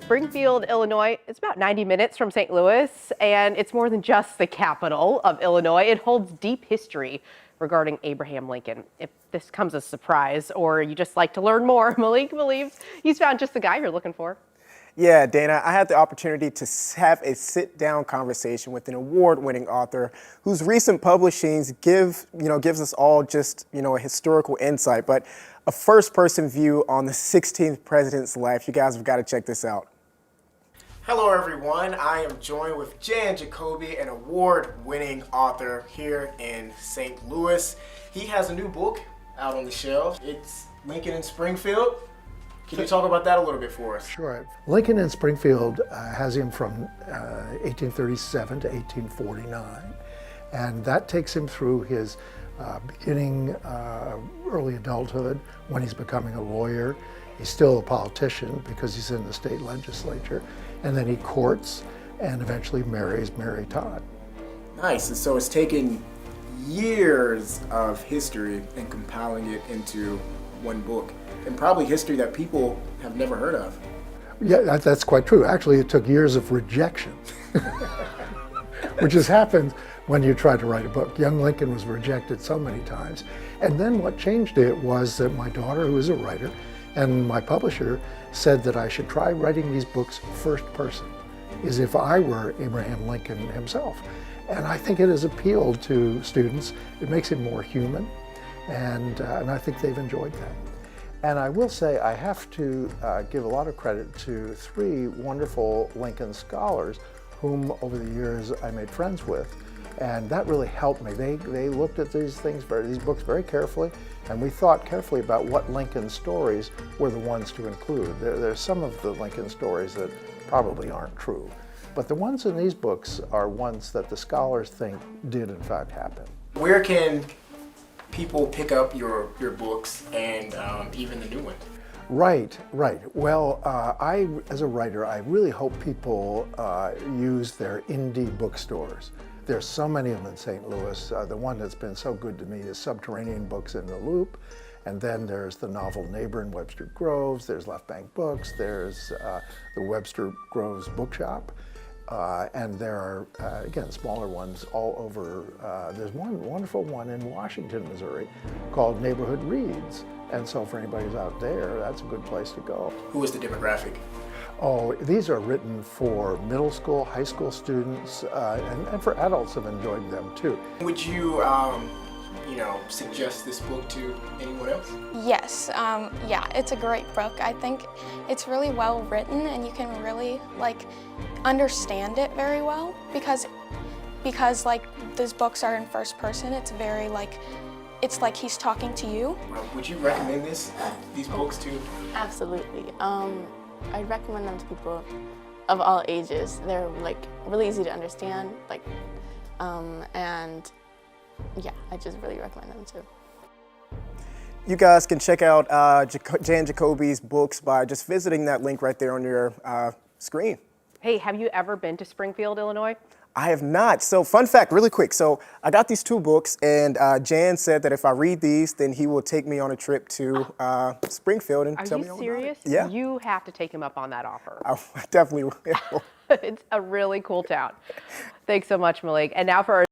Springfield, Illinois. It's about 90 minutes from St. Louis, and it's more than just the capital of Illinois. It holds deep history regarding Abraham Lincoln. If this comes as a surprise or you just like to learn more, Malik believes he's found just the guy you're looking for. Yeah, Dana, I had the opportunity to have a sit-down conversation with an award-winning author whose recent publishings gives us all just, a historical insight, but a first-person view on the 16th president's life. You guys have got to check this out. Hello, everyone. I am joined with Jan Jacoby, an award-winning author here in St. Louis. He has a new book out on the shelf. It's Lincoln in Springfield. Can you talk about that a little bit for us? Sure. Lincoln in Springfield has him from 1837 to 1849, and that takes him through his beginning early adulthood, when he's becoming a lawyer. He's still a politician because he's in the state legislature, and then he courts and eventually marries Mary Todd. Nice. And so it's taken years of history and compiling it into one book, and probably history that people have never heard of. Yeah, that's quite true. Actually, it took years of rejection, which has happened when you try to write a book. Young Lincoln was rejected so many times. And then what changed it was that my daughter, who is a writer, and my publisher said that I should try writing these books first person, as if I were Abraham Lincoln himself. And I think it has appealed to students. It makes him more human, and I think they've enjoyed that. And I will say I have to give a lot of credit to three wonderful Lincoln scholars whom over the years I made friends with, and that really helped me. They looked at these books very carefully, and we thought carefully about what Lincoln stories were the ones to include. There's some of the Lincoln stories that probably aren't true, but the ones in these books are ones that the scholars think did in fact happen. Where can people pick up your books and even the new ones? Right. Well, as a writer, I really hope people use their indie bookstores. There's so many of them in St. Louis. The one that's been so good to me is Subterranean Books in the Loop, and then there's the Novel Neighbor in Webster Groves, there's Left Bank Books, there's the Webster Groves Bookshop, and there are, again, smaller ones all over. There's one wonderful one in Washington, Missouri, called Neighborhood Reads. And so for anybody who's out there, that's a good place to go. Who is the demographic? Oh, these are written for middle school, high school students, and for adults have enjoyed them too. Would you, suggest this book to anyone else? Yes, yeah, it's a great book. I think it's really well written, and you can really understand it very well because these books are in first person. It's very it's like he's talking to you. Would you recommend these books to? Absolutely. I'd recommend them to people of all ages. They're really easy to understand, and yeah, I just really recommend them too. You guys can check out Jan Jacoby's books by just visiting that link right there on your screen. Hey, have you ever been to Springfield, Illinois? I have not. So fun fact, really quick. So I got these two books, and Jan said that if I read these, then he will take me on a trip to Springfield and tell me all about it. Are you serious? Yeah. You have to take him up on that offer. I definitely will. It's a really cool town. Thanks so much, Malik. And now for our